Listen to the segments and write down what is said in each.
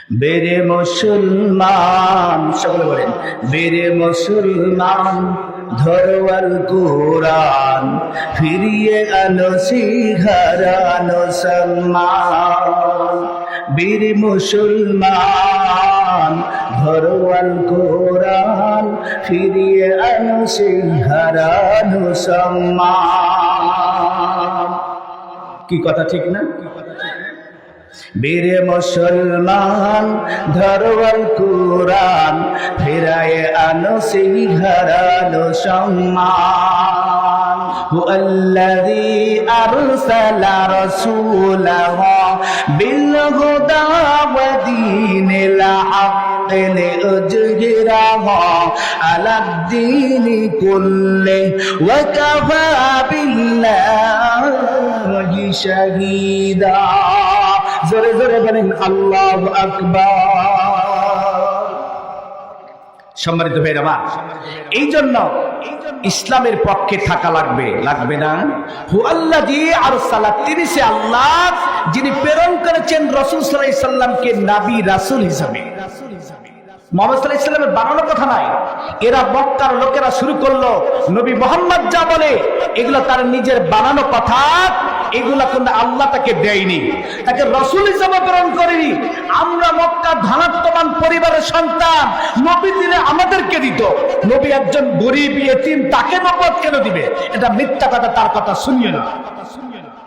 বেরে মুসলমান, সকলে বলেন বেরে মুসলমান, ধরো আল কোরআন, ফিরিয়ে আনো শিখারানো সম্মান। বীর মুসলমান, ধরো আল কোরআন, ফিরিয়ে আনো শিখারানো সম্মান। কি কথা ঠিক না? বীর মুসলমান, ধরো আল কোরআন, ফিরায়ে আনো সেই হারানো সম্মান। হুয়াল্লাযী আরসালা রাসূলাহু বিল হুদা ওয়া দীনিল হাক্কি লিইয়ুযহিরাহু আলাদ-দীনি কুল্লিহি ওয়া কাফা বিল্লাহি শাহীদা। জোরে জোরে বলেন আল্লাহু আকবার। সম্মানিত ভাইরা আমার, এই জন্য ইসলামের পক্ষে থাকা লাগবে, লাগবে না? হুয়াল্লাযী আরসালা, তিনি সে আল্লাহ যিনি প্রেরণ করেছেন রাসূল সাল্লাল্লাহু আলাইহি সাল্লামকে নবী রাসূল হিসেবে। মুহাম্মদ সাল্লাল্লাহু আলাইহি সাল্লামের বানানো কথা নাই। এরা মক্কার লোকেরা শুরু করলো নবী মুহাম্মদ যা বলে এগুলো তার নিজের বানানো কথা, এগুলা কিন্তু আল্লাহ তাকে দেয়নি, তাকে রাসূল হিসেবে প্রেরণ করেনি। আমরা মক্কা ধনাত্মবান পরিবারের সন্তান, নবী দিলে আমাদেরকে দিত। নবী একজন গরীব ইতিম, তাকে নবুয়ত কেন দিবে? এটা মিথ্যা কথা, তার কথা শুনিও না।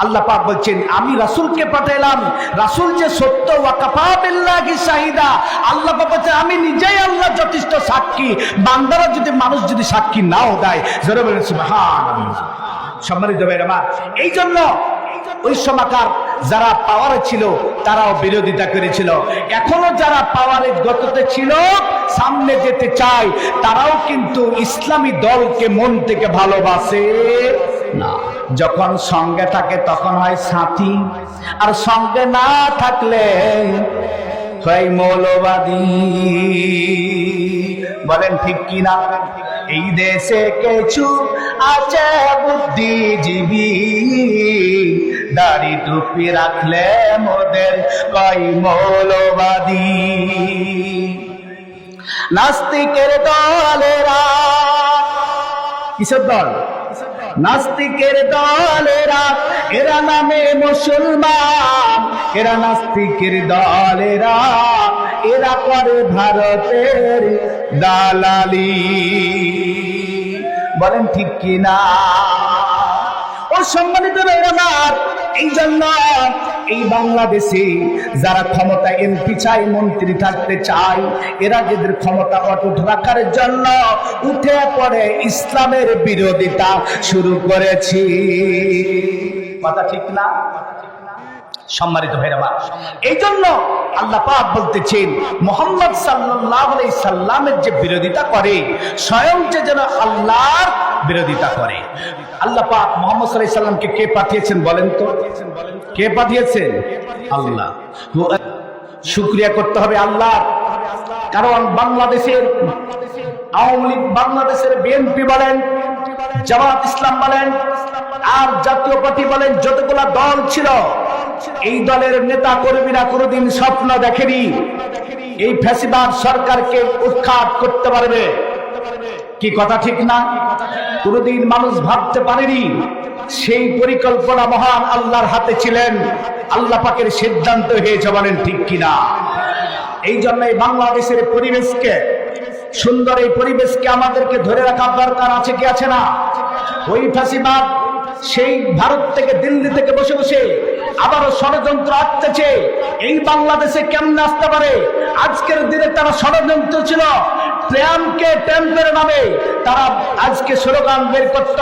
আল্লাহ পাক বলছেন আমি রাসূলকে পাঠাইলাম, রাসূল যে সত্য, ওয়া কাফা বিল্লাহি শাহীদা। আল্লাহ পাক বলছেন আমি নিজেই আল্লাহ যথেষ্ট সাক্ষী, বান্দারা যদি মানুষ যদি সাক্ষী নাও দেয়। জোরে বলেন সুবহানাল্লাহ। সম্মানিত ভাইরা আমার, এই জন্য ওই সময়কার যারা পাওয়ারে ছিল তারাও বিরোধিতা করেছিল। এখনো যারা পাওয়ারের গতিতে ছিল, সামনে যেতে চায়, তারাও কিন্তু ইসলামী দলকে মন থেকে ভালোবাসে না। যখন সঙ্গে থাকে তখন হয় সাথী, আর সঙ্গে না থাকলে হয় মৌলবাদী। বলেন ঠিক কিনা? এই দেশে কিছু আছে বুদ্ধিজীবী, দাড়ি টুপি রাখলে মোদের কয় মৌলবাদী। নাস্তিকের দলেরা, কিসের দল? নাস্তিকের দলেরা, এরা নামে মুসলমান, এরা নাস্তিকের দলেরা, এরা করে ভারতের দালালি। বলেন ঠিক কিনা? ও সম্মানিত ভাইরা আমার, এই জন্য এই বাংলাদেশে যারা ক্ষমতা এমপি চাই, মন্ত্রী থাকতে চায়, এরা যাদের ক্ষমতা অটুট রাখার জন্য উঠে পড়ে ইসলামের বিরোধিতা শুরু করেছি। কথা ঠিক না? সম্মানিত ভাইরা আমার, এই জন্য আল্লাহ পাক বলতেছেন মুহাম্মদ সাল্লাল্লাহু আলাইহি সাল্লামের যে বিরোধিতা করে, স্বয়ং যে যেন আল্লাহর বিরোধিতা করে। আল্লাহ পাক মুহাম্মদ সাল্লাল্লাহু আলাইহি সাল্লামকে কে পাঠিয়েছেন বলেন তো? কে পাঠিয়েছেন? আল্লাহ। শুকরিয়া করতে হবে আল্লাহ, কারণ বাংলাদেশের আওয়ামী লীগ, বাংলাদেশের বিএনপি বলেন, জামাত ইসলাম বলেন, আর জাতীয় পার্টি বলেন, যতগুলা দল ছিল, এই দলের নেতা কর্মীরা কোনোদিন স্বপ্ন দেখেনি এই ফ্যাসিবাদ সরকারকে উৎখাত করতে পারবে। কি কথা ঠিক না? কোনোদিন মানুষ ভাবতে পারেনি। সেই পরিকল্পনা মহান আল্লাহর হাতে ছিলেন, আল্লাহ পাকের সিদ্ধান্ত হয়েছে। বলেন ঠিক কিনা? এই জন্য বাংলাদেশের পরিবেশকে, সুন্দর এই পরিবেশকে আমাদেরকে ধরে রাখার দরকার আছে কি আছে না? ওই ফ্যাসিবাদ সেই ভারত থেকে, দিল্লি থেকে বসে বসে আবারও ষড়যন্ত্র আসতেছে। এই বাংলাদেশে কেমনে আসতে পারে? আজকের দিনে তারা ষড়যন্ত্র ছিল, ট্রাম্পকে, ট্রাম্পের নামে তারা আজকে স্লোগান বের করত,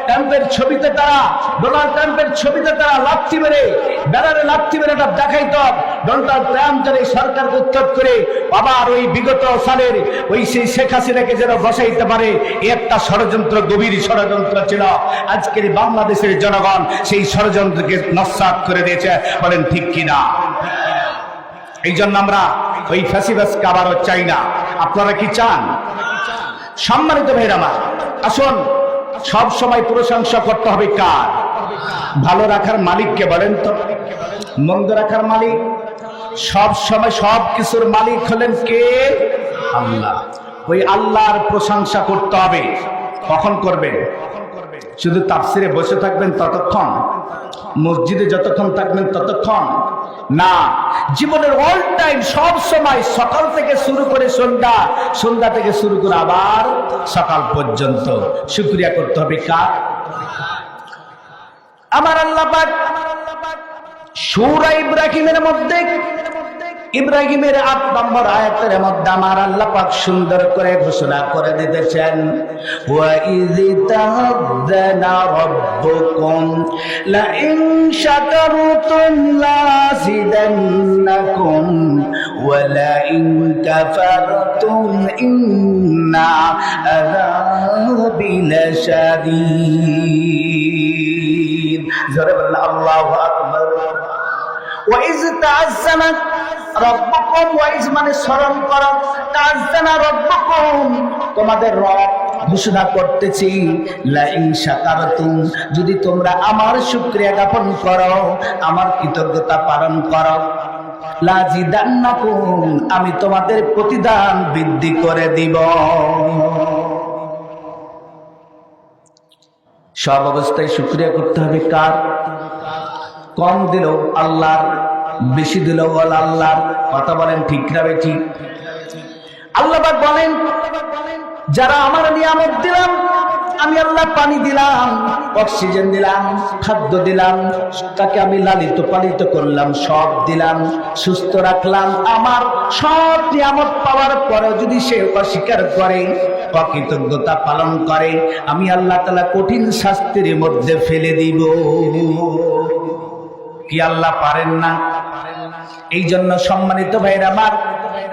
ট্রাম্পের ছবিতে তারা, ডোনাল্ড ট্রাম্পের ছবিতে তারা লাথি মেরে, ব্যানারে লাথি মেরে এটা দেখাইত ডোনাল্ড ট্রাম্প যেন এই সরকারকে উচ্ছেদ করে আবার ওই বিগত সালের ওই সেই শেখ হাসিনাকে যেন বসাইতে পারে। একটা ষড়যন্ত্র, গভীর ষড়যন্ত্র ছিল। আজকের বাংলাদেশের জনগণ সেই ষড়যন্ত্রকে নস্যাৎ করে দিয়েছে। বলেন ঠিক কিনা? এই জন্য আমরা ওই ফ্যাসিবাদকে আবারও চাই না। আপনারা কি চান? সম্মানিত ভাইরা আমার, আসুন সব সময় প্রশংসা করতে হবে কার? ভালো রাখার মালিককে। বলেন তো, মন্দ রাখার মালিক সব সময় সব কিছুর মালিক হলেন কে? আল্লাহ। ওই আল্লাহর প্রশংসা করতে হবে। কখন করবেন? শুধু তাফসিরে বসে থাকবেন ততক্ষণ, মসজিদে যতক্ষণ থাকবেন ততক্ষণ না, জীবনের অল টাইম, সব সময়, সকাল থেকে শুরু করে সন্ধ্যা, সন্ধ্যা থেকে শুরু করে আবার সকাল পর্যন্ত শুকরিয়া করতে হবে কার? আমার আল্লাহ পাক সূরা ইব্রাহিমের মধ্যে, ইব্রাহিমের ৮ নম্বর আয়াতের মধ্যে আমার আল্লাহ পাক সুন্দর করে ঘোষণা করে দিতেছেন, ওয়া ইয তা'যানা রাব্বুকুম লা ইন শাকারতুম লাযিদান্নাকুম ওয়া লা ইন কাফারতুম ইন্না আযাবি লাশাদীদ। জোরে বলেন আল্লাহু আকবার। ওয়াইজ তা'যানা রাব্বুকুম, ওয়াইজ মানে স্মরণ করো, তা'যানা রাব্বুকুম তোমাদের রব ঘোষণা করতেছি, লা ইন শাকারতুম যদি তোমরা আমার শুকরিয়া জ্ঞাপন করো, আমার কৃতজ্ঞতা পালন করো, লাযিদান্নাকুম আমি তোমাদের প্রতিদান বৃদ্ধি করে দিব। সব অবস্থায় শুকরিয়া করতে হবে কার? কম দিল আল্লাহর, বেশি দিল আল্লাহর। কথা বলেন ঠিক না বেঠিক? আল্লাহ পাক বলেন, যারা আমার নিয়ামত দিলাম, আমি আল্লাহ পানি দিলাম, অক্সিজেন দিলাম, খাদ্য দিলাম, তাকে আমি লালিত পালিত করলাম, সব দিলাম, সুস্থ রাখলাম, আমার সব নিয়ামত পাওয়ার পরে যদি সে অস্বীকার করে, অকৃতজ্ঞতা পালন করে, আমি আল্লাহ তাআলা কঠিন শাস্তির মধ্যে ফেলে দিব। কি আল্লাহ পারেন না? এই জন্য সম্মানিত ভাইরা আমার,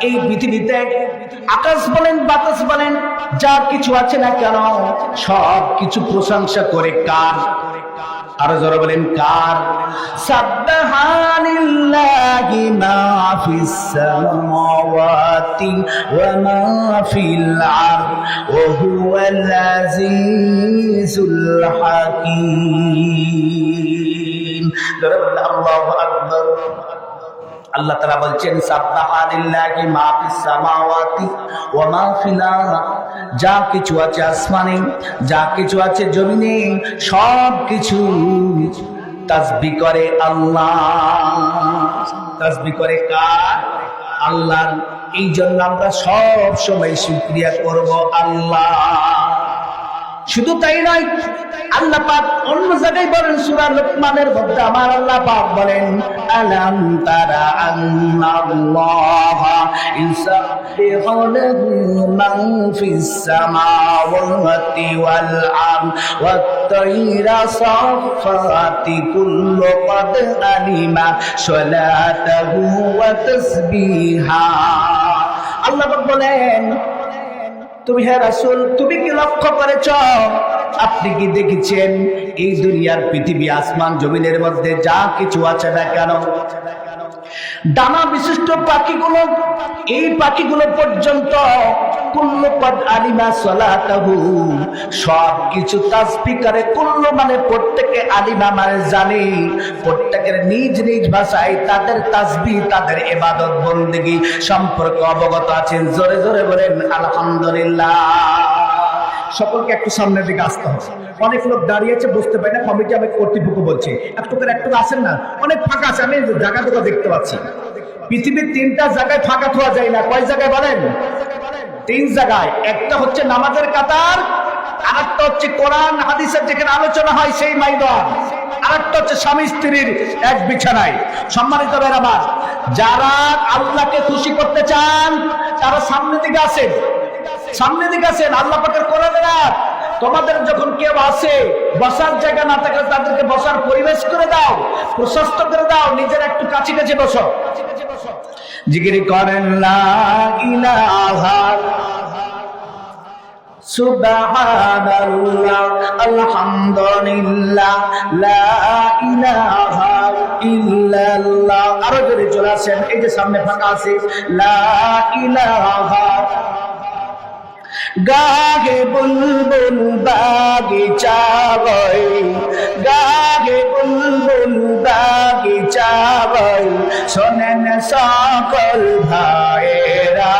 এই পৃথিবীতে আকাশ বলেন, বাতাস বলেন, যা কিছু আছে না কেন, সব কিছু প্রশংসা করে কার? আরো জোরে বলেন কার? সাবহানাল্লাহি মা ফিস সামাওয়াতি ওয়া মা ফিল আরদ ওয়া হুয়াল আজিজুল হাকীম। জোরে বলেন আল্লাহু আকবার। আল্লাহ তাআলা বলছেন, সাবহানাল্লাহি মা ফিস সামাওয়াতি ওয়া মা ফিল আরদ যা কিছু আছে আসমানে, যা কিছু আছে জমিনে, সব কিছু তাসবিহ করে আল্লাহ। তাসবিহ করে কার? আল্লাহর। এই জন্য আমরা সব সময় শুকরিয়া করব আল্লাহ। শুধু তাই নয়, আল্লাহ পাক অন্য জায়গায় বলেন, সূরা লুকমানের মধ্যে আমার আল্লাহ পাক বলেন, আলাম তারা আন্নাল্লাহা ইউসাব্বিহু লাহু মান ফিস সামাওয়াতি ওয়াল আরদ ওয়াত তায়রা সাফফাতি কুল্লু ক্বাদ আলিমা সালাতাহু ওয়া তাসবিহা। আল্লাহ পাক বলেন, তুমি হে রাসূল, তুমি কি লক্ষ্য করেছ, আপনি কি দেখেছেন এই দুনিয়ার পৃথিবী, আসমান জমিনের মধ্যে যা কিছু আছে না কেন, ডানা বিশিষ্ট পাখিগুলো, এই পাখিগুলো পর্যন্ত কুল্লু কদ আলিমা সালাতাহু সব কিছু তাসবিহ করে। কুল্লু মানে প্রত্যেকে, আলিমা মানে জানে, প্রত্যেকের নিজ নিজ ভাষায় তাদের তাসবিহ, তাদের ইবাদত বন্দেগী সম্পর্কে অবগত আছেন। জোরে জোরে বলেন আলহামদুলিল্লাহ। সকলকে একটু সামনের দিকে আসতে হবে। অনেক লোক দাঁড়িয়ে আছে, বুঝতে পারি না, কমিটি আমি কর্তৃপক্ষ বলছি একটু করে একটু আসেন না, অনেক ফাঁকা আছে, আমি জায়গা থেকে দেখতে পাচ্ছি। পৃথিবীর 3টা জায়গায় ফাঁকা থোয়া যায় না। কয় জায়গায় বলেন? 3 জায়গায়। একটা হচ্ছে নামাজের কাতার, আরেকটা হচ্ছে কোরআন হাদিসের যেখানে আলোচনা হয় সেই ময়দান, আরেকটা হচ্ছে স্বামী স্ত্রীর এক বিছানায়। সম্মানিত ভাইরা আমার, যারা আল্লাহকে খুশি করতে চান তারা সামনের দিকে আসেন, সামনের দিকে আসেন। আল্লাহ পাকের কোরআনের আয়াত, তোমাদের যখন কেউ আসে, বসার জায়গা না থাকলে তাদেরকে বসার পরিবেশ করে দাও, প্রশস্ত করে দাও, নিজের একটু কাছে কাছে বসো, জিকির করেন লা ইলাহা সুবহানাল্লাহ আলহামদুলিল্লাহ লা ইলাহা ইল্লাল্লাহ। আরো জোরে চলে আসেন, এই যে সামনে ফাঁকা আছে, লা ইলাহা গাহে বুলবুল বাগিচা গই, গাহে বুলবুল বাগিচা গই, শোনেন সকল ভাইয়েরা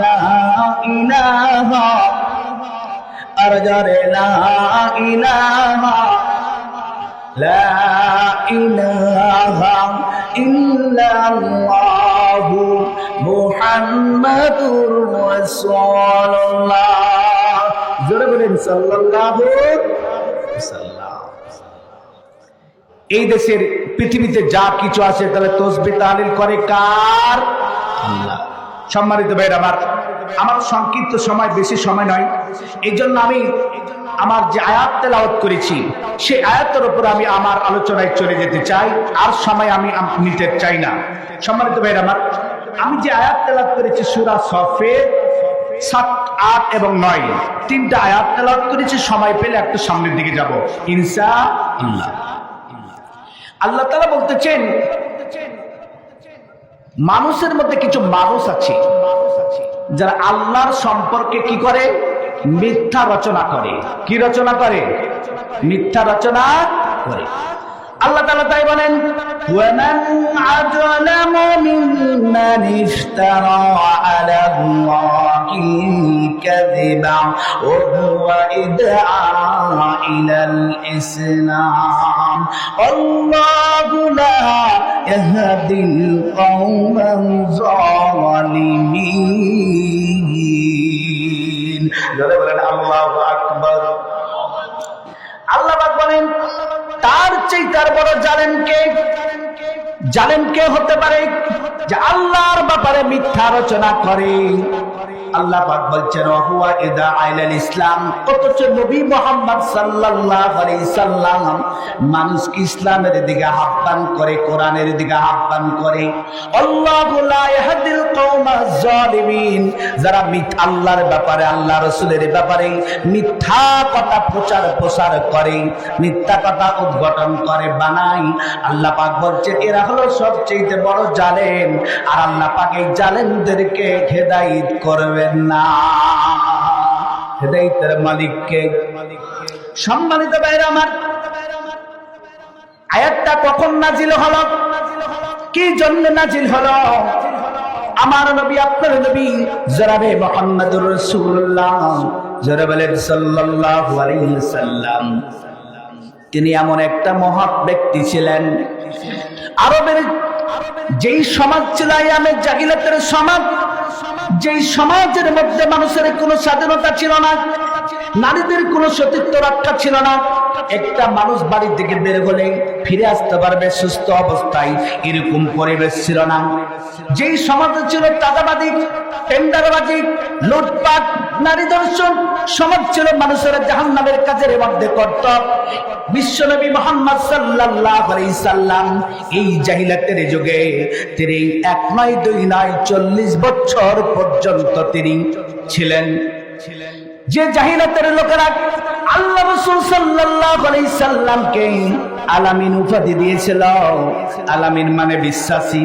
লা ইলাহা আর জরে লা ইলাহা লা ইলাহা ইল্লাল্লাহু মুহাম্মাদুর রাসূলুল্লাহ। জোরে বলেন সাল্লাল্লাহু সাল্লাম। এই দেশের পৃথিবীতে যা কিছু আছে তাহলে তাসবিহ তাহলিল করে কার? আল্লাহ। সম্মানিত ভাইরা আমার সংক্ষিপ্ত সময়, বেশি সময় নয়, এই জন্য আমি আমার যে আয়াত তেলাওয়াত করেছি সেই আয়াতের উপর আমি আমার আলোচনায় চলে যেতে চাই, আর সময় আমি নিতে চাই না। সম্মানিত ভাইরা আমি যে আয়াত তেলাওয়াত করেছি সূরা সফের 7, 8 এবং 9 তিনটা আয়াত তেলাওয়াত করেছি। সময় পেলে একটু সামনের দিকে যাব ইনশাআল্লাহ। আল্লাহ তাআলা বলতেছেন, মানুষের মধ্যে কিছু মানুষ আছে যারা আল্লাহর সম্পর্কে কি করে? মিথ্যা রচনা করে। কি রচনা করে? মিথ্যা রচনা করে। আল্লাহ তাআলা তাই বলেন, ওয়ামান আযলামু মিম্মান ইফতারা আলা আল্লাহি কাযিবা ওয়া হুয়া ইদআ ইলাল ইসলাম আল্লাহু লা ইয়াহদিল কওমান যালিমিন। যারা বলেন আল্লাহু আকবার। আল্লাহ পাক বলেন, তার চেয়ে তার বড় জালেম কে? জালেম কে হতে পারে যে আল্লাহর ব্যাপারে মিথ্যা রচনা করে? আল্লাহ পাক বলছেন, ওয়া ইদা আইলাল ইসলাম, অথচ নবী মুহাম্মদ সাল্লাল্লাহু আলাইহি সাল্লাম মানুষকে ইসলামের দিকে আহ্বান করে, কোরআনের দিকে আহ্বান করে। আল্লাহু লা ইয়াহদিল কওমাজ জালিমিন, যারা আল্লাহর ব্যাপারে, আল্লাহ রাসূলের ব্যাপারে মিথ্যা কথা প্রচার করে, মিথ্যা কথা উদ্ঘাটন করে, বানায়, আল্লাহ পাক বলছেন এরা হলো সবচেয়ে বড় জালেম। আর আল্লাহ পাক এই জালেমদেরকে হেদায়েত করবে না। হেদায়েতের মালিককে। সম্মানিত ভাইরা আমার, আয়াতটা কখন নাজিল হলো? কি জন্য নাজিল হলো? আমার নবী, আপনার নবী জনাবে মুহাম্মদুর রাসূলুল্লাহ সাল্লাল্লাহু আলাইহি ওয়াসাল্লাম, তিনি এমন একটা মহৎ ব্যক্তি ছিলেন। আরবের যেই সমাজ ছিল আয়ামে জাহিলিয়াতের সমাজ, যেই সমাজের মধ্যে মানুষের কোনো স্বাধীনতা ছিল না, নারীদের কোনো সতীত্ব রক্ষা ছিল না, একটা মানুষ বাড়ি থেকে বের হলে ফিরে আসতে পারবে সুস্থ অবস্থায়, এরকম পরিবেশ ছিল না। যেই সমাজে ছিল চাঁদাবাজি, টেন্ডারবাজি, লুটপাট, নারী ধর্ষণ, সমাজ ছিল মানুষের জাহান্নামের কাজের মধ্যে করত। বিশ্বনবী মুহাম্মদ সাল্লাল্লাহু আলাইহি সাল্লাম এই জাহিলিয়াতের যুগে তিনি 1 নয় 2 নয় 40 বছর পর্যন্ত তিনি ছিলেন। যে জাহিলিয়াতের লোকেরা আল্লাহ রাসূল সাল্লাল্লাহু আলাইহি সাল্লামকে আলামিন উপাধি দিয়েছিল। আলামিন মানে বিশ্বাসী।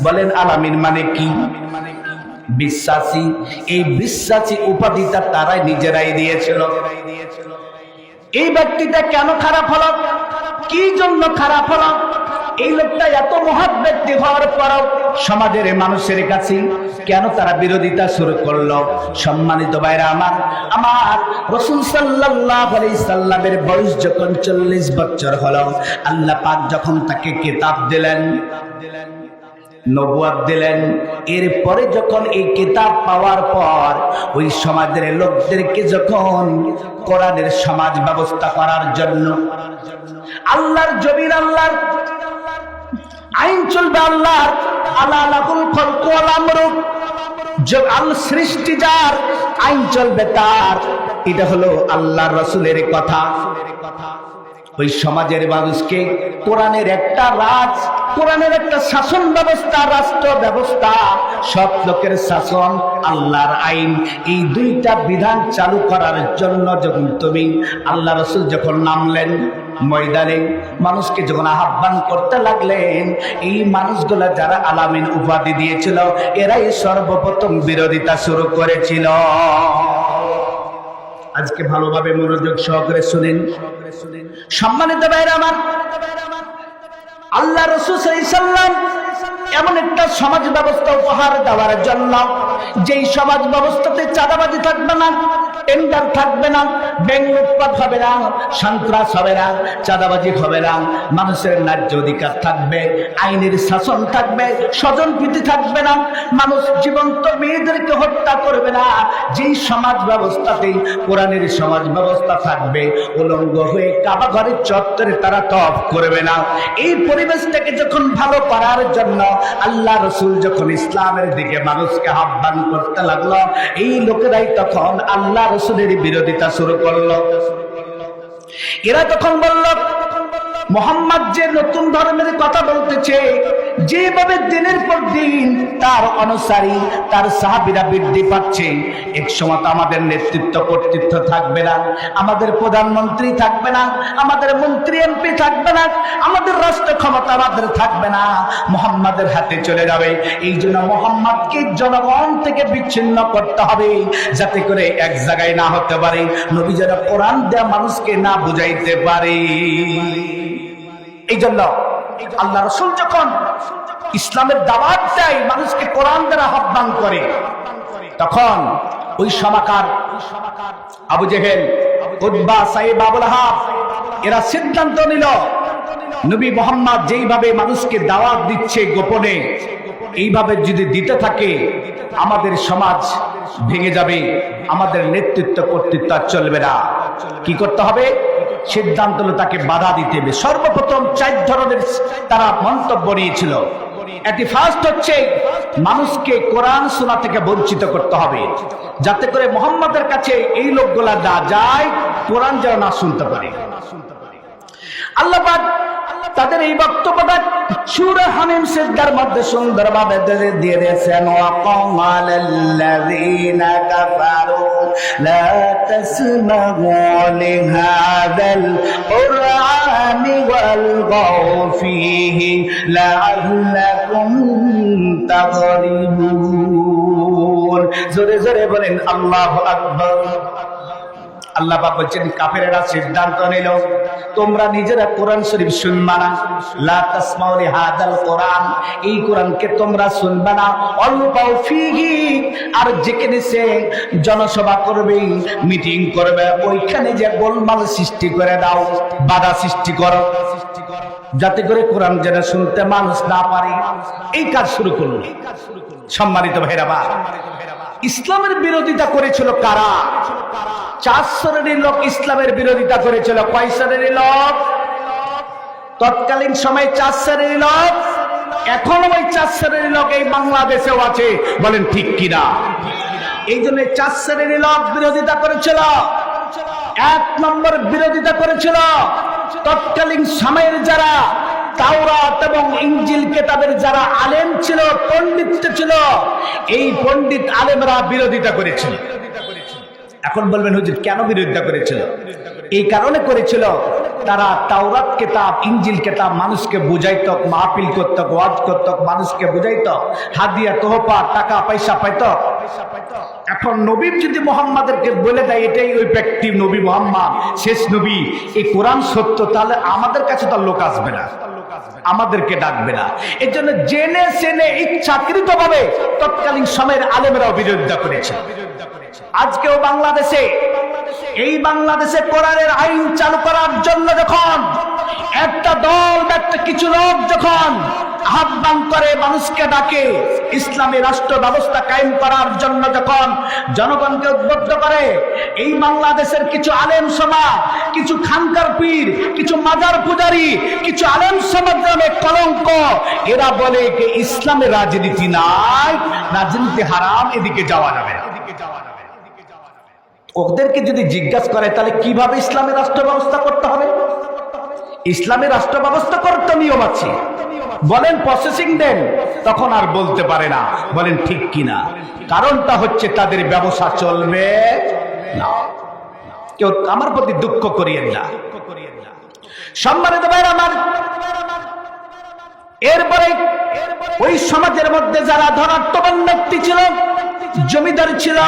বলেন আলামিন মানে কি? বিশ্বাসী। এই বিশ্বাসী উপাধিটা তারাই নিজেরাই দিয়েছিল। এই ব্যক্তিটা কেন খারাপ হলো? কি জন্য খারাপ হলো? এই লোকটা এত মহৎ ব্যক্তি হওয়ার পরও সমাজের মানুষের কাছে কেন তারা বিরোধিতা শুরু করলো? সম্মানিত ভাইরা আমার, রাসূল সাল্লাল্লাহু আলাইহি সাল্লামের বয়স যখন 40 বছর হলো, আল্লাহ পাক যখন তাকে কিতাব দিলেন, নবুয়ত দিলেন, এরপরে যখন এই কিতাব পাওয়ার পর ওই সমাজের লোকদেরকে যখন কোরআনের সমাজ ব্যবস্থা করার জন্য আল্লাহর জমিন, আল্লাহর আইন চলবে, আল্লাহর আলা লাহুল খালকু ওয়াল আমরু, সৃষ্টি যার, আইন চলবে তার, এটা হলো আল্লাহর রাসূলের কথা। ওই সমাজের মানুষকে কোরআনের একটা রাজ, কোরআনের একটা শাসন ব্যবস্থা, রাষ্ট্র ব্যবস্থা, সব লোকের শাসন, আল্লাহর আইন, এই দুইটা বিধান চালু করার জন্য যখন তুমি আল্লাহ রাসূল যখন নামলেন ময়দানে, মানুষকে যখন আহ্বান করতে লাগলেন, এই মানুষগুলা যারা আলামিন উপাধি দিয়েছিল এরাই সর্বপ্রথম বিরোধিতা শুরু করেছিল। আজকে ভালোভাবে মনোযোগ সহকারে শুনেন। সম্মানিত ভাইরা আমার, আল্লাহ রাসূল সাল্লাল্লাহু আলাইহি সাল্লাম এমন একটা সমাজ ব্যবস্থা উপহার দেওয়ার জন্য, যেই সমাজ ব্যবস্থাতে চাঁদাবাজি থাকবে না, টেন্ডার থাকবে না, ব্যাংক লুটপাট হবে না, সন্ত্রাস হবে না, চাঁদাবাজি হবে না, মানুষের ন্যায্য অধিকার থাকবে, আইনের শাসন থাকবে, স্বজনপ্রীতি থাকবে না, মানুষ জীবন্ত মেয়েদেরকে হত্যা করবে না, যেই সমাজ ব্যবস্থাতে কোরআনের সমাজ ব্যবস্থা থাকবে, উলঙ্গ হয়ে কাবা ঘরের চত্বরে তারা তওয়াফ করবে না। এই পরিবেশটাকে যখন ভালো করার জন্য আল্লাহ রাসূল যখন ইসলামের দিকে মানুষকে আহ্বান করতে লাগলো, এই লোকেরাই তখন আল্লাহ রাসূলের বিরোধিতা শুরু করলো। এরা তখন বলল, মুহাম্মদ যে নতুন ধর্মের কথা বলতেছে, যেভাবে দিনের পর দিন তার অনুসারী, তার সাহাবীরা বৃদ্ধি পাচ্ছে, এক সময় তো আমাদের নেতৃত্ব কর্তৃত্ব থাকবে না, আমাদের প্রধানমন্ত্রী থাকবে না, আমাদের মন্ত্রী এমপি থাকবে না, আমাদের রাষ্ট্র ক্ষমতা আমাদের থাকবে না, মুহাম্মাদের হাতে চলে যাবে। এই জন্য মুহাম্মদকে জনগণ থেকে বিচ্ছিন্ন করতে হবে, যাতে করে এক জায়গায় না হতে পারে, নবী যেন কোরআন দেয়া মানুষকে না বুঝাইতে পারে। এই জন্য আল্লাহ রাসূল যখন ইসলামের দাওয়াত দেয়, মানুষকে কোরআন দ্বারা আহ্বান করে, তখন ওই সমাকার আবু জেহেল, উতবা, সাইব, আবুল আহাব এরা সিদ্ধান্ত নিল, নবী মুহাম্মদ যেইভাবে মানুষকে দাওয়াত দিচ্ছে গোপনে, এইভাবে যদি দিতে থাকে আমাদের সমাজ ভেঙে যাবে, আমাদের নেতৃত্ব কর্তৃত্ব চলবে না। কি করতে হবে? সিদ্ধান্ত হলো তাকে বাধা দিতে হবে। সর্বপ্রথম 4 ধরনের তারা মন্তব্য নিয়েছিল। এটি ফার্স্ট হচ্ছে, মানুষকে কোরআন শোনা থেকে বঞ্চিত করতে হবে, যাতে করে মুহাম্মাদের কাছে এই লোকগুলা না যায়, কোরআন যেন না শুনতে পারে। আল্লাহ পাক তাদের এই বক্তব্যটা সূরা হামিম সিজদার মধ্যে সুন্দরভাবে দিয়ে দিয়েছেন, ওয়াকালাল্লাযীনা কাফারু লা তাসমাউ লিহাযাল কুরআনি ওয়ালগাউ ফীহি লাআল্লাকুম তাগলিবুন। জোরে জোরে বলেন আল্লাহু আকবার। আল্লাহ পাক বলছেন, কাফেরেরা সিদ্ধান্ত নিল, তোমরা নিজেরা কোরআন শরীফ শুনবা না, লা তাসমাউ লিহাযাল কোরআন, এই কোরআনকে তোমরা শুনবা না, অলগাউ ফীহি, আর যেখানে সে জনসভা করবে, মিটিং করবে, ওইখানে যে গোলমাল সৃষ্টি করে দাও, বাধা সৃষ্টি করো, যাতে করে কোরআন যেন শুনতে মানুষ না পারে। এই কাজ শুরু করলো। সম্মানিত ভাইরা, ইসলামের বিরোধিতা করেছিল কারা? 4 শ্রেণীর লোক ইসলামের বিরোধিতা করেছিল। কয় শ্রেণীর লোক? তৎকালীন সময়ে 4 শ্রেণীর লোক, এখনো ওই 4 শ্রেণীর লোক এই বাংলাদেশেও আছে। বলেন ঠিক কিনা? এই জন্য 4 শ্রেণীর লোক বিরোধিতা করেছিল। 1 নম্বর বিরোধিতা করেছিল তৎকালীন সময়ের যারা তাওরাত এবং ইনজিল কিতাবের যারা আলেম ছিল, পণ্ডিত ছিল, এই পণ্ডিত আলেমরা বিরোধিতা করেছিল। এখন বলবেন হুজুর কেন বিরোধিতা করেছিল? এই কারণে করেছিল, তারা তাওরাত কিতাব, ইনজিল কিতাব মানুষকে বুঝাইতো, মাহফিল করত, ওয়াজ করত, মানুষকে বুঝাইতো, হাদিয়া তোহফা টাকা পয়সা পাইত। এখন নবী যদি মুহাম্মাদেরকে বলে দেয় এটাই ওই ব্যক্তি নবী মুহাম্মদ শেষ নবী, এই কোরআন সত্য, তাহলে আমাদের কাছে তো লোক আসবে না, আমাদেরকে ডাকবে না। এর জন্য জেনে জেনে ইচ্ছাকৃতভাবে তৎকালীন সময়ের আলেমরাও বিরোধিতা করেছে। আজকেও বাংলাদেশে, এই বাংলাদেশে কোরআনের আইন চালু করার জন্য যখন একটা দল, একটা কিছু লোক যখন আহ্বান করে, মানুষকে ডাকে, ইসলামী রাষ্ট্র ব্যবস্থা কায়েম করার জন্য যখন জনগণকে উদ্বুদ্ধ করে, এই বাংলাদেশের কিছু আলেম সমাজ, কিছু খানকার পীর, কিছু মাজার পূজারী, কিছু আলেম সমাজ নামে কলঙ্ক, এরা বলে যে ইসলামের রাজনীতি নাই, রাজনীতি হারাম, এদিকে যাওয়া যাবে না। ওদেরকে যদি জিজ্ঞাসা করে তাহলে কিভাবে ইসলামের রাষ্ট্র ব্যবস্থা করতে হবে, ইসলামের রাষ্ট্র ব্যবস্থা করার তো নিয়ম আছে, বলেন প্রসেসিং দেন, তখন আর বলতে পারে না। বলেন ঠিক কিনা? কারণটা হচ্ছে তাদের ব্যবসা চলবে না। কেউ আমার প্রতি দুঃখ করিয়েন না। সম্মানিত ভাইরা আমার, এরপরে ওই সমাজের মধ্যে যারা ধনাত্মবান ব্যক্তি ছিল, জমিদার ছিল,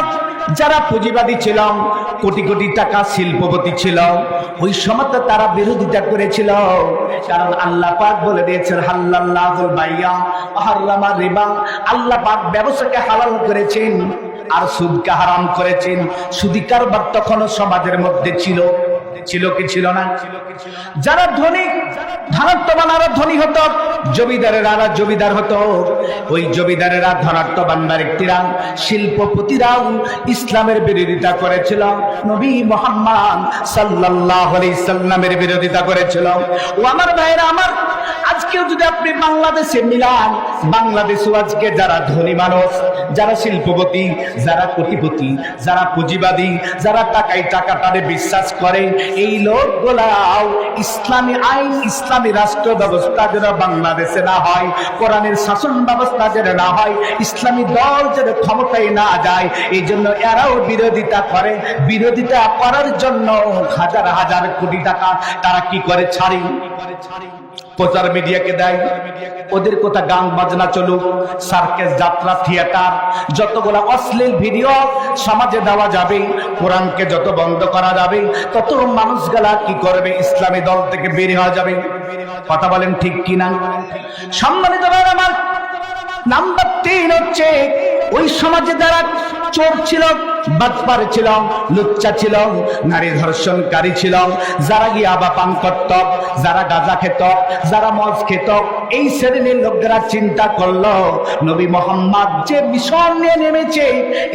যারা পুঁজিবাদী ছিল, কোটি কোটি টাকা শিল্পপতি ছিল, ওই সময় তো তারা বিরোধিতা করেছিল। কারণ আল্লাহ পাক বলে দিয়েছেন হাল্লাল্লাহুল বাইয়া ওয়া হারামা রিবা, আল্লাহ পাক ব্যবসাকে হালাল করেছেন আর সুদকে হারাম করেছেন। সুদি কারবার তখনও সমাজের মধ্যে ছিল কি ছিল না? যারা ধনী, ধনাত্মবান আরো ধনী হতো, জমিদারেরা জমিদার হতো। ওই জমিদারেরা, ধনাত্মবান ব্যক্তিরা, শিল্পপতিরাও ইসলামের বিরোধিতা করেছিল, নবী মুহাম্মদ সাল্লাল্লাহু আলাইহি সাল্লামের বিরোধিতা করেছিল। ও আমার ভাইরা আমার, আজকেও যদি আপনি বাংলাদেশে মিলান, বাংলাদেশেও আজকে যারা ধনী মানুষ, যারা শিল্পপতি, যারা কোটিপতি, যারা পুঁজিবাদী, যারা টাকায় টাকা তাদের বিশ্বাস করে, এই লোকগুলাও ইসলামী আইন, ইসলামী রাষ্ট্র ব্যবস্থা যেন বাংলাদেশে না হয়, কোরআনের শাসন ব্যবস্থা যেন না হয়, ইসলামী দল যেন ক্ষমতায় না যায়, এই জন্য এরাও বিরোধিতা করে। বিরোধিতা করার জন্য হাজার হাজার কোটি টাকা তারা কি করে ছাড়ে, প্রচার মিডিয়াকে দেয়। ওদের কথা গান বাজনা চলুক, সার্কেস, যাত্রা, থিয়েটার, যতগুলো অশ্লীল ভিডিও সমাজে দেওয়া যাবে, কোরআনকে যত বন্ধ করা যাবে, তত মানুষগুলা কি করবে, ইসলামী দল থেকে বের হয়ে যাবে। কথা বলেন ঠিক কিনা? সম্মানিত ভাই আমার, নাম্বার 3 হচ্ছে ওই সমাজে যারা চোর ছিল, বাটপার ছিল, লুচ্চা ছিল, নারী ধর্ষণকারী ছিল, যারা ইয়াবা পান করত, যারা গাঁজা খেত, যারা মদ খেত, এই শ্রেণীর লোকেরা চিন্তা করলো নবী মুহাম্মদ যে মিশন নিয়ে নেমেছে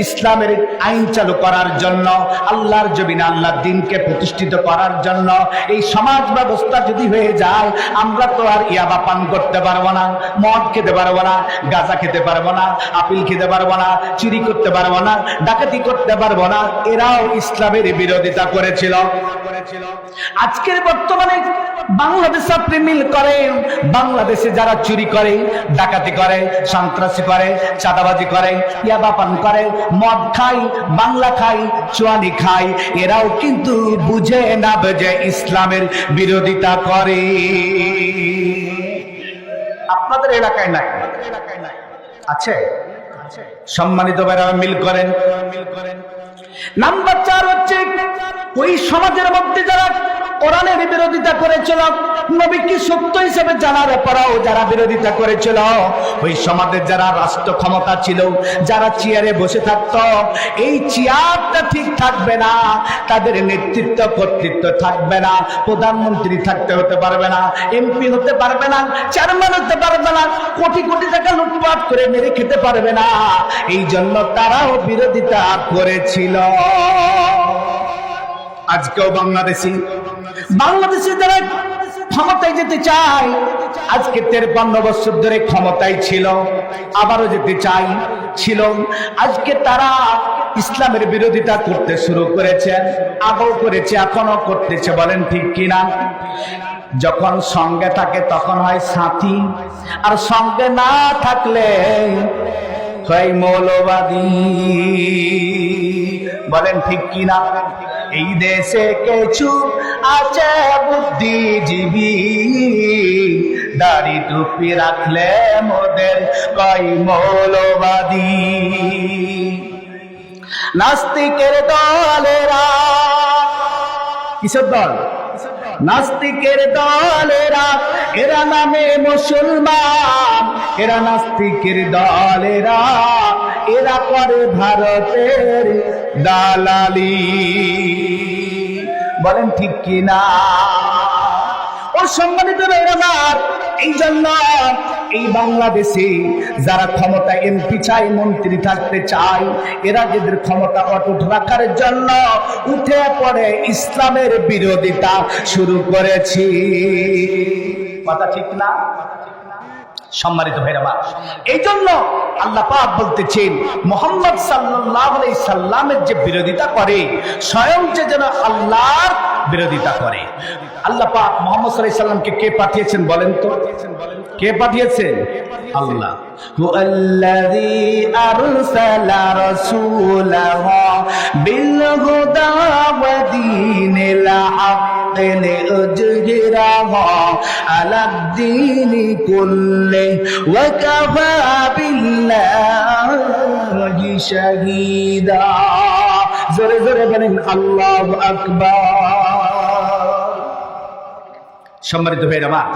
ইসলামের আইন চালু করার জন্য, আল্লাহর জমিনে আল্লাহর দ্বীনকে প্রতিষ্ঠিত করার জন্য, এই সমাজ ব্যবস্থা যদি হয়ে যায়, আমরা তো আর ইয়াবা পান করতে পারবো না, মদ খেতে পারবো না, গাঁজা খেতে পারবো না, আপিল খেতে পারবো না, চুরি করতে পারবো না, ডাকাতি করতে পারবো না। এরাও ইসলামের বিরোধিতা করেছিল। আজকের বর্তমানে বাংলাদেশে আপনি মিল করেন, বাংলাদেশে যারা চুরি করে, ডাকাতি করে, সন্ত্রাসী করে, চাঁদাবাজি করে, ইয়াবা পান করে, মদ খায়, বাংলা খায়, চুয়ানি খায়, এরাও কিন্তু বুঝে না বুঝে ইসলামের বিরোধিতা করে। আপনাদের এলাকায় নাই? আছে? সম্মানিত ভাইরা মিল করেন। নাম্বার 4 হচ্ছে ওই সমাজের মধ্যে যারা কোরআনের বিরোধিতা করেছিল, নবীকে সত্য হিসেবে জানার পরেও যারা বিরোধিতা করেছিল, ওই সমাজের যারা রাষ্ট্র ক্ষমতা ছিল, যারা চেয়ারে বসে থাকতো, এই চেয়ারটা ঠিক থাকবে না, তাদের নেতৃত্ব কর্তৃত্ব থাকবে না, প্রধানমন্ত্রী হতে পারবে না, এমপি হতে পারবে না, চেয়ারম্যান হতে পারবে না, কোটি কোটি টাকা লুটপাট করে মেরে খেতে পারবে না। এই জন্য তারাও বিরোধিতা করেছিল। আজকেও বাংলাদেশে যারা ক্ষমতায় যেতে চায়, আজকে 53 বছর ধরে ক্ষমতায় ছিল, আবারও যেতে ছিল, আজকে তারা ইসলামের বিরোধিতা করতে শুরু করেছে, আগেও করেছে, এখনো করতেছে। বলেন ঠিক কিনা? যখন সঙ্গে থাকে তখন হয় সাথী, আর সঙ্গে না থাকলে হয় মৌলবাদী। বলেন ঠিক কিনা? এই দেশে কিছু আছে বুদ্ধিজীবী, দাড়ি টুপি রাখলে মোদের কয় মৌলবাদী। নাস্তিকের দলেরা, কিসের দল? নাস্তিকের দলেরা, এরা নামে মুসলমান, এরা নাস্তিকের দলেরা, এরা করে ভারতের দালালি। বলেন ঠিক কিনা? ও সম্মানিত ভাইরা, এই জন্য এই বাংলাদেশে যারা ক্ষমতা এমপি চাই, মন্ত্রী থাকতে চায়, এরা যাদের ক্ষমতা অটুট রাখার জন্য উঠে পড়ে ইসলামের বিরোধিতা শুরু করেছি। কথা ঠিক না? সম্মানিত ভাইরা, এই জন্য আল্লাহ পাক বলতেছেন মুহাম্মদ সাল্লাল্লাহু আলাইহি সাল্লামের যে বিরোধিতা করে, স্বয়ং যে যেন আল্লাহর বিরোধিতা করে। আল্লাহ পাক মুহাম্মদ সাল্লাল্লাহু আলাইহি সাল্লামকে কে পাঠিয়েছেন বলেন তো? কে পাঠিয়েছেন? আল্লাহ। হুয়াল্লাযী আরসালা রাসূলাহু বিল হুদা ওয়া দীনিল হাক্কি লিইয়ুযহিরাহু আলাদ-দীনি কুল্লিহি ওয়া কাফা বিল্লাহি শাহীদা। জোরে জোরে বলেন আল্লাহু আকবার। সম্মানিত ভাইরা আমার,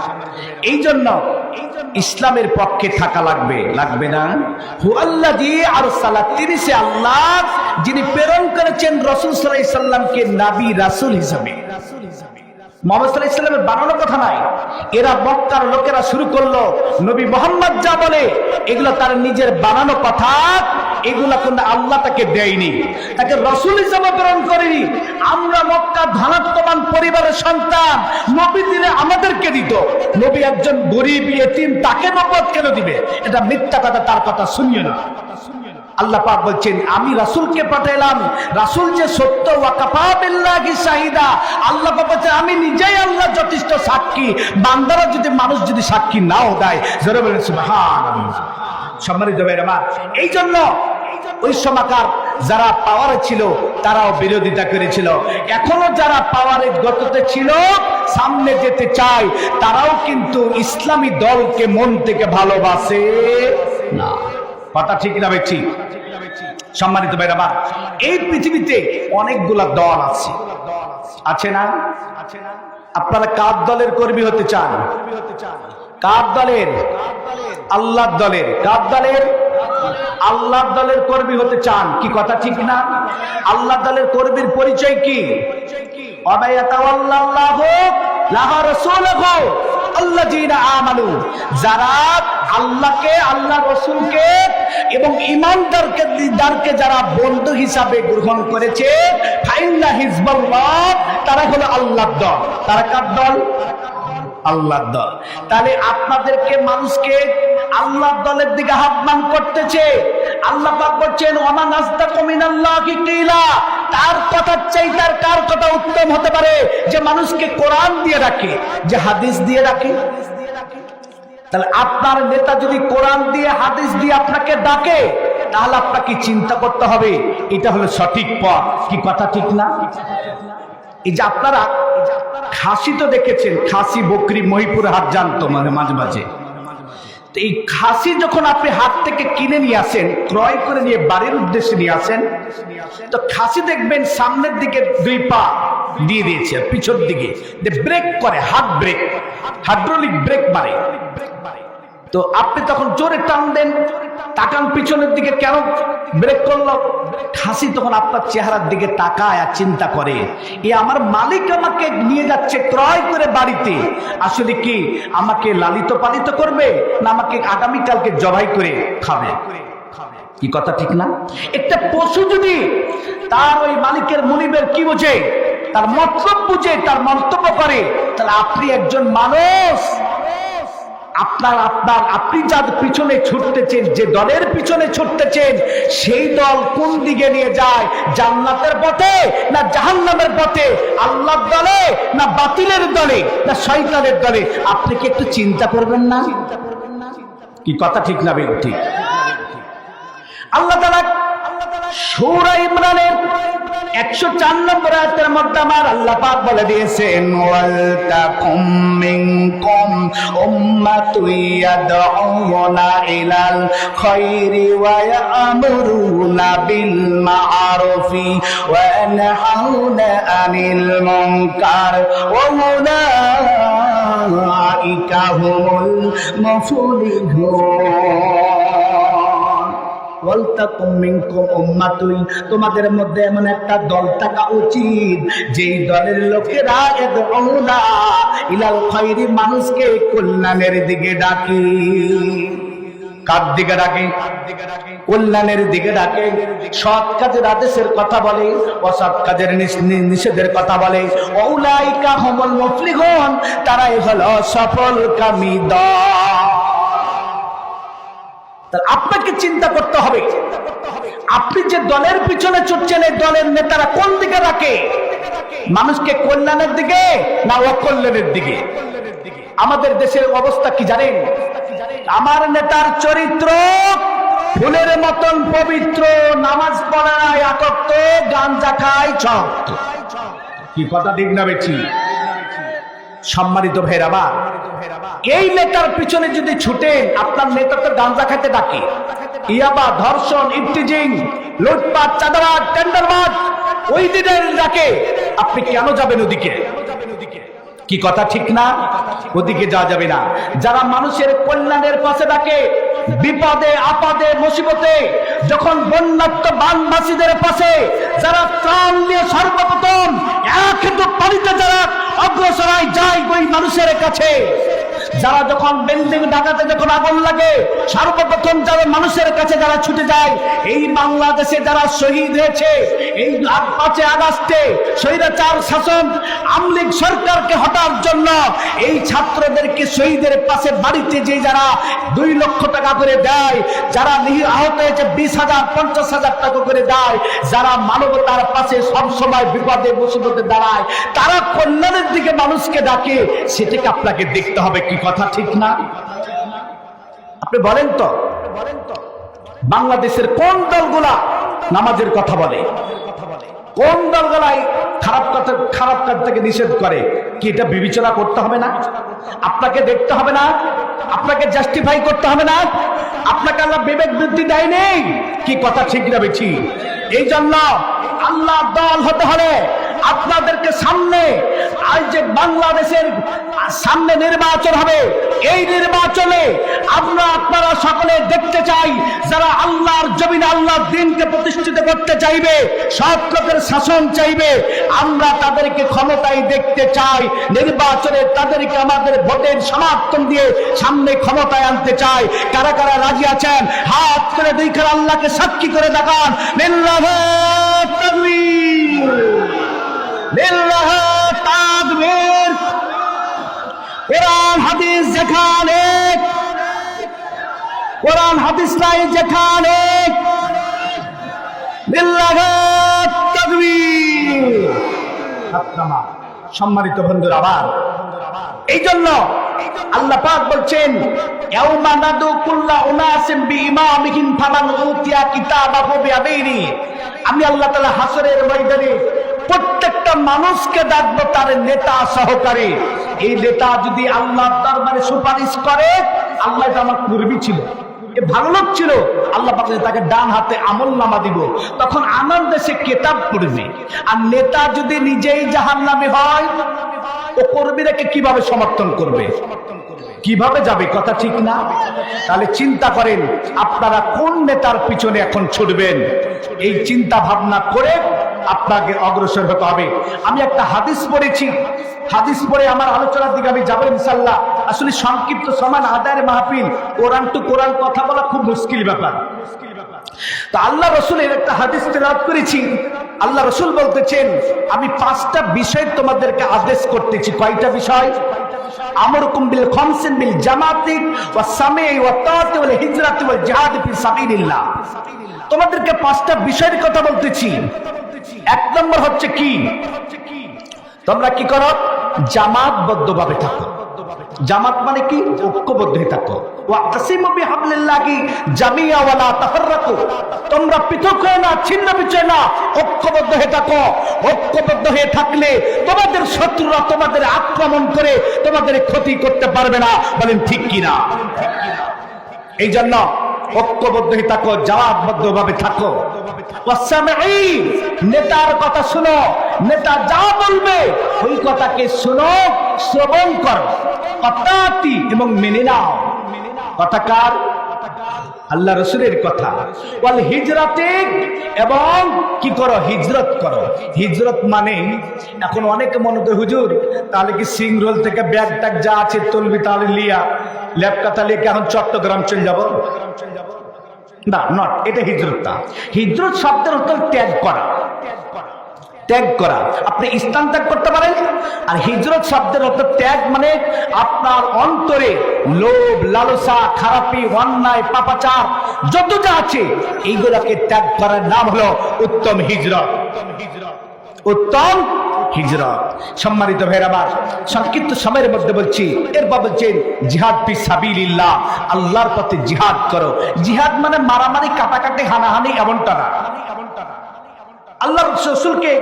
এই জন্য ইসলামের পক্ষে থাকা লাগবে, লাগবে না? হুয়াল্লাযী আরসালা, তিনি সে আল্লাহ যিনি প্রেরণ করেছেন রাসূল সাল্লাল্লাহু আলাইহি সাল্লামকে নবী রাসূল হিসেবে। মুহাম্মদ সাল্লাল্লাহু আলাইহি সাল্লামের বানানো কথা নাই। এরা মক্কার লোকেরা শুরু করলো নবী মুহাম্মদ যা বলে এগুলো তার নিজের বানানো কথা, এগুলা কিন্তু আল্লাহ তাকে দেয়নি, তাকে রাসূল হিসেবে প্রেরণ করেনি। আমরা মক্কার ধনাত্মবান পরিবারের সন্তান, নবী দিলে আমাদেরকে দিত। নবী একজন গরীব ইতিম, তাকে নবুয়ত কেন দিবে? এটা মিথ্যা কথা, তার কথা শুনিও না। আল্লাহ পাক বলছেন আমি রাসূলকে পাঠাইলাম, রাসূল যে সত্য, ওয়া কাফা বিল্লাহি শাহিদা। আল্লাহ পাক বলছেন আমি নিজেই আল্লাহ যথেষ্ট সাক্ষী, বান্দারা যদি মানুষ যদি সাক্ষী নাও দেয়। জোরে বলেন সুবহানাল্লাহ। সম্মানিত ভাইরা আমার, এই জন্য ওই সময়কার যারা পাওয়ারে ছিল তারাও বিরোধিতা করেছিল। এখনো যারা পাওয়ারে গততে ছিল, সামনে যেতে চায়, তারাও কিন্তু ইসলামী দলকে মন থেকে ভালোবাসে না। কথা ঠিক না ভাই? ঠিক। সম্মানিত ভাইরা আমার, এই পৃথিবীতে অনেকগুলা দল আছে, আছে না? আপনারা কার দলের কর্মী হতে চান? কার দলের? আল্লাহর দলের। কার দলের? আল্লাহর দলের কর্মী হতে চান, কি কথা ঠিক না? আল্লাহর দলের কর্মীর পরিচয় কি? যারা আল্লাহকে, আল্লাহ রসুলকে এবং ঈমানদারকে যারা বন্ধু হিসাবে গ্রহণ করেছে, ফাইন্না হিজবাল্লাহ, তারা হলো আল্লাহর দল। তারা কার দল? আল্লাহর দল। তাহলে আপনাদেরকে, মানুষকে আল্লাহর দলের দিকে আহ্বান করতেছে। আল্লাহ পাক বলছেন ওয়া নাসদাকু মিনাল্লাহি কিলা, তার কথা চাই তার কার কথা উত্তম হতে পারে যে মানুষকে কোরআন দিয়ে রাখে, যে হাদিস দিয়ে রাখে। তাহলে আপনার নেতা যদি কোরআন দিয়ে হাদিস দিয়ে আপনাকে ডাকে, তাহলে আপনাকে চিন্তা করতে হবে এটা হলো সঠিক পথ, কি কথা ঠিক না? এই যে আপনারা খাসি তো দেখেছেন, খাসি বকরি মহিপুর হাট জানতো মানে মাঝে মাঝে। তো এই খাসি যখন আপনি হাট থেকে কিনে নিয়ে আসেন, ক্রয় করে নিয়ে বাড়ির উদ্দেশ্যে নিয়ে আসেন, তো খাসি দেখবেন সামনের দিকে দুই পা দিয়ে দিয়েছে, পিছন দিকে ব্রেক করে, হাত ব্রেক, হাইড্রোলিক ব্রেক মারে। তো আপনি তখন জোরে টান দেন, তাকান পিছনের দিকে, কেন ব্রেক করলো? খাসি তখন আপনার চেহারার দিকে তাকায় আর চিন্তা করে, এ আমার মালিক আমাকে নিয়ে যাচ্ছে ক্রয় করে বাড়িতে, আসলে কি আমাকে লালিত পালিত করবে না আমাকে আগামীকালকে জবাই করে খাবে? কি কথা ঠিক না? একটা পশু যদি তার ওই মালিকের মুনিবের কি বোঝে, তার মতলব বুঝে, তার মন্তব্য করে, তাহলে আপনি একজন মানুষ, আপনি যার পিছনে ছুটতেছেন, যে দলের পিছনে ছুটতেছেন, সেই দল কোন দিকে নিয়ে যায়? জান্নাতের পথে না জাহান্নামের পথে? আল্লাহর দলে না বাতিলের দলে না শয়তানের দলে? আপনি কি একটু চিন্তা করবেন না? কি কথা ঠিক না? ঠিক। আল্লাহ তাআলা সূরা ইমরানের 104 নম্বর আয়াতের মধ্যে আমার আল্লাহ পাক বলে দিয়েছেন ওয়াল তাকুম মিনকুম উম্মাতুন ইয়াদউনা ইলাল খায়রি ওয়া ইয়ামুরুনা বিল মা'রুফি ওয়া ইয়ানহাউনা আনিল মুনকার ওয়া উলাইকা হুমুল মুফলিহুন। তোমাদের মধ্যে এমন একটা দল থাকা উচিত যেই দলের লোকেরা ইলাল খায়রি, মানুষকে কল্যাণের দিকে ডাকে। কার দিকে ডাকে? কল্যাণের দিকে ডাকে। সৎ কাজের আদেশের কথা বলে, অসৎ কাজের নিষেধের কথা বলে। উলাইকা হুমুল মুফলিহুন, তারাই হলো সফলকামী দল। আপনাকে চিন্তা করতে হবে, আপনি যে দলের পিছনে ছুটছেন, এই দলের নেতারা কোন দিকে রাখে? মানুষকে কল্যাণের দিকে না অকল্যাণের দিকে? আমাদের দেশের অবস্থা কি জানেন? আমার নেতার চরিত্র ফুলের মতন পবিত্র, নামাজ পড়ায় আসক্ত, গাঞ্জা খায় চক্ত। কি কথা ঠিক না বেঠি? সম্মানিত ভাইরা, এই নেতার পিছনে যদি ছুটেন, আপনার নেতা তো গাঁজা খেতে ডাকে, ইয়াবা, ধর্ষণ, ইফটিজিং, লুটপাট, চাঁদাবাজ, টেন্ডারবাজ ওই দিনের ডাকে, আপনি কেন যাবেন ওদিকে? কি কথা ঠিক না? ওদিকে যাওয়া যাবে না। যারা মানুষের কল্যাণের পাশে ডাকে, বিপদে আপদে মুসিবতে, যখন বন্যাত্ম বানবাসীদের পাশে যারা ত্রাণ নিয়ে সর্বপ্রথম এক হেতু পানিতে যারা অগ্রসরায় যায় ওই মানুষের কাছে, যারা যখন বিল্ডিং ঢাকাতে যখন আগুন লাগে সর্বপ্রথম যারা মানুষের কাছে যারা ছুটে যায়, এই বাংলাদেশে যারা শহীদ হয়েছে এই 5 আগস্টে স্বৈরাচার শাসন আওয়ামী লীগ সরকারকে হটার জন্য, এই ছাত্রদেরকে শহীদের পাশে বাড়িতে যে যারা 2 লক্ষ টাকা করে দেয়, যারা আহত হয়েছে 20,000 50,000 টাকা করে দেয়, যারা মানবতার পাশে সবসময় বিপদে মুসিবতে দাঁড়ায়, তারা কল্যাণের দিকে মানুষকে ডাকে, সেটাকে আপনাকে দেখতে হবে। কি কথা ঠিক না? আপনি বলেন তো, বাংলাদেশের কোন দলগুলা নামাজের কথা বলে? কোন দলগুলাই খারাপ কাজ থেকে নিষেধ করে? কি এটা বিবেচনা করতে হবে না? আপনাকে দেখতে হবে না? আপনাকে জাস্টিফাই করতে হবে না? আপনাকে আল্লাহ বিবেক বুদ্ধি দেয়নি? কি কথা ঠিক না বেশি? এই জন্য আল্লাহ দল হতে হলে আপনাদেরকে সামনে, আজ যে বাংলাদেশের সামনে নির্বাচন হবে, এই নির্বাচনে আপনারা সকলে দেখতে চাই, যারা আল্লাহর জমিনে আল্লাহর দ্বীনকে প্রতিষ্ঠিত করতে চাইবে, সৎ লোকের শাসন চাইবে, আমরা তাদেরকে ক্ষমতায় দেখতে চাই। নির্বাচনে তাদেরকে আমাদের ভোটের সমর্থন দিয়ে সামনে ক্ষমতায় আনতে চাই। কারা কারা রাজি আছেন? হাত করে দুইখান আল্লাহকে সাক্ষী করে দেখান। লিল্লাহি তাকবীর, লিল্লাহি তাকবীর। কোরআন হাদিস যেখানে, কোরআন হাদিস নাই যেখানে, লিল্লাহি তাকবীর। সম্মানিত বন্ধুরা, আবার এই জন্য আল্লাহ পাক বলছেন, ইয়াউমা নাদু কুল্লা উনাসিম বিইমামিহিম ফামান উতিয়া কিতাবাহু বিয়ামিনি। আমি আল্লাহ তাআলা হাসরের ময়দানে প্রত্যেকটা মানুষকে ডাকবো তার নেতা সহকারে। এই নেতা যদি আল্লাহর দরবারে সুপারিশ করে, আল্লাহ এটা আমার পূর্বী ছিল, এ ভালো লোক ছিল, আল্লাহ পাক তাকে ডান হাতে আমলনামা দিব, তখন আনন্দে সে কিতাব পড়বে। আর নেতা যদি নিজেই জাহান্নামী হয়, ও কর্মীরাকে কিভাবে সমর্থন করবে? কিভাবে যাবে? কথা ঠিক না? তাহলে চিন্তা করেন আপনারা কোন নেতার পিছনে এখন ছুটবেন। এই চিন্তা ভাবনা করে আপনাকে অগ্রসর হতে হবে। আমি একটা হাদিস পড়েছি, হাদিস পড়ে আমার আলোচনার দিকে আমি যাবো ইনশাআল্লাহ। আসলে সংক্ষিপ্ত সময় আদায়ের মাহফিল, কোরআন টু কোরআন কথা বলা খুব মুশকিল ব্যাপার। তা আল্লাহ রসুলের একটা হাদিস তেলাওয়াত করেছি। আল্লাহ রসুল বলতেছেন, আমি 5টা বিষয় তোমাদেরকে আদেশ করতেছি। কয়টা বিষয়? আমরুকুম বিল খামসিন বিল জামাতি ওয়া সামিই ওয়া তাআতি ওয়াল হিজরাতি ওয়াল জিহাদ ফি সাবিলিল্লাহ। তোমাদেরকে 5টা বিষয়ের কথা বলতেছি। 1 নম্বর হচ্ছে কি? তোমরা কি করো? জামাতবদ্ধভাবে থাকো। জামাত মানে কি? ঐক্যবদ্ধ হয়ে থাকো। ওয়াতাসিমু বিহাবলিল্লাহি জামিআ ওয়া লা তাফাররাকু। তোমরা পৃথক হয়ে না, ছিন্ন বিচ্ছিন্ন না, ঐক্যবদ্ধ হয়ে থাকো। ঐক্যবদ্ধ হয়ে থাকলে তোমাদের শত্রুরা তোমাদের আক্রমণ করে তোমাদের ক্ষতি করতে পারবে না। বলেন ঠিক কি না? এই জন্য ঐক্যবদ্ধ হয়ে থাকো, জামাতবদ্ধভাবে থাকো। নেতার কথা শুনো, নেতা যা বলবে ওই কথাকে শুনো, শ্রবণ করো, অতাতি এবং মেনে নাও। কথা কার? আল্লাহ রসুলের কথা। ওয়াল হিজরাতে, এবং কি করো? হিজরত করো। হিজরত মানে এখন অনেকে মনে করে, হুজুর তাহলে কি সিংরোল থেকে ব্যাগ ট্যাগ যা আছে তুলবি, তাহলে লিয়া ল্যাপকাতা লিয়ে এখন চট্টগ্রাম চলে যাব? না, নট। এটা হিজরত না। হিজরত শব্দের অর্থ ত্যাগ করা, ত্যাগ করা। আপনি স্থান ত্যাগ করতে পারেন। আর হিজরত শব্দের অর্থ ত্যাগ মানে আপনার অন্তরে লোভ, লালসা, খারাপি, অন্যায়, পাপাচার যত যা আছে এইগুলোকে ত্যাগ করার নাম হলো উত্তম হিজরত। উত্তম হিজরত। সম্মানিত ভাইরা আমার, সংক্ষিপ্ত সময়ের মধ্যে বলছি, এরপর বলছেন জিহাদ ফি সাবিলিল্লাহ, আল্লাহর পথে জিহাদ করো। জিহাদ মানে মারামারি, কাটাকাটি, হানাহানি এমনটা না। আল্লাহর রাসূলকে